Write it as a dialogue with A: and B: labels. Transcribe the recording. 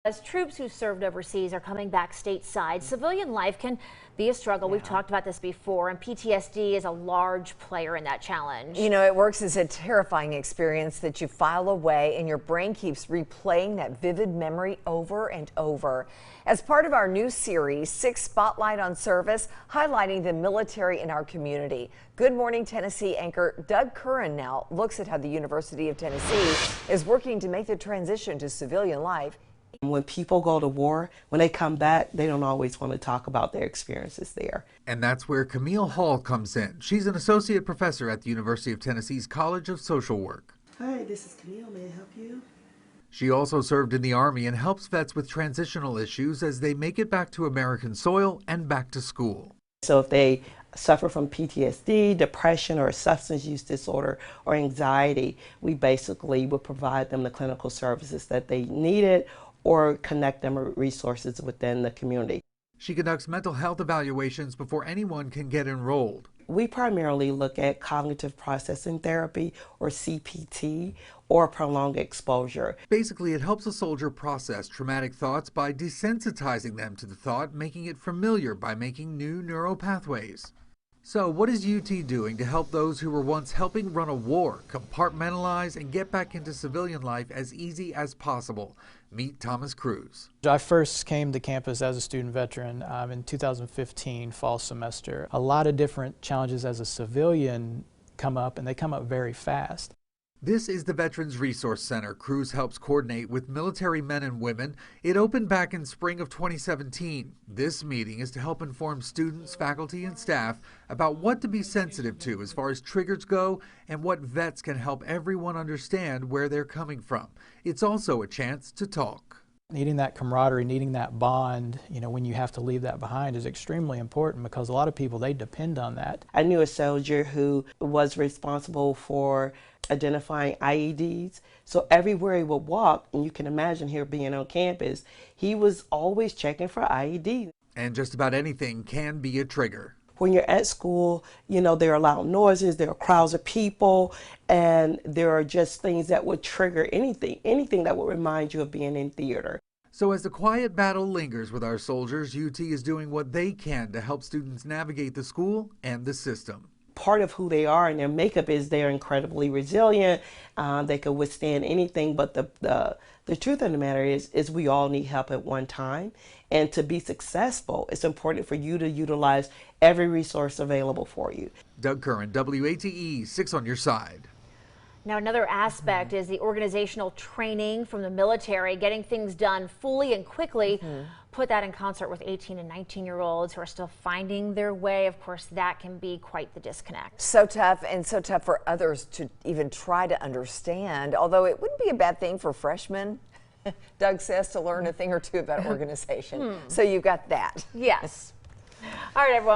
A: As troops who served overseas are coming back stateside, civilian life can be a struggle. We've talked about this before, and PTSD is a large player in that challenge.
B: You know, it works as a terrifying experience that you file away and your brain keeps replaying that vivid memory over and over. As part of our new series, 6 Spotlight on Service, highlighting the military in our community. Good Morning Tennessee anchor Doug Curran now looks at how the University of Tennessee is working to make the transition to civilian life.
C: When people go to war, when they come back, they don't always want to talk about their experiences there.
D: And that's where Camille Hall comes in. She's an associate professor at the University of Tennessee's College of Social Work.
C: Hi, this is Camille. May I help you?
D: She also served in the Army and helps vets with transitional issues as they make it back to American soil and back to school.
C: So if they suffer from PTSD, depression, or substance use disorder, or anxiety, we basically would provide them the clinical services that they needed or connect them with resources within the community.
D: She conducts mental health evaluations before anyone can get enrolled.
C: We primarily look at cognitive processing therapy, or CPT, or prolonged exposure.
D: Basically, it helps a soldier process traumatic thoughts by desensitizing them to the thought, making it familiar by making new neural pathways. So what is UT doing to help those who were once helping run a war compartmentalize and get back into civilian life as easy as possible? Meet Thomas Cruz.
E: I first came to campus as a student veteran in 2015, fall semester. A lot of different challenges as a civilian come up, and they come up very fast.
D: This is the Veterans Resource Center Cruz helps coordinate with military men and women. It opened back in spring of 2017. This meeting is to help inform students, faculty, and staff about what to be sensitive to as far as triggers go and what vets can help everyone understand where they're coming from. It's also a chance to talk.
E: Needing that camaraderie, needing that bond, when you have to leave that behind is extremely important because a lot of people, they depend on that.
C: I knew a soldier who was responsible for identifying IEDs. So everywhere he would walk, and you can imagine here being on campus, he was always checking for IEDs.
D: And just about anything can be a trigger.
C: When you're at school, there are loud noises, there are crowds of people, and there are just things that would trigger anything that would remind you of being in theater.
D: So as the quiet battle lingers with our soldiers, UT is doing what they can to help students navigate the school and the system.
C: Part of who they are and their makeup is they're incredibly resilient. They can withstand anything, but the truth of the matter is we all need help at one time. And to be successful, it's important for you to utilize every resource available for you.
D: Doug Curran, WATE, 6 on your side.
A: Now, another aspect is the organizational training from the military, getting things done fully and quickly. Put that in concert with 18 and 19-year-olds who are still finding their way. Of course, that can be quite the disconnect.
B: So tough, and so tough for others to even try to understand, although it wouldn't be a bad thing for freshmen, Doug says, to learn a thing or two about organization. So you got that.
A: Yes. All right, everyone.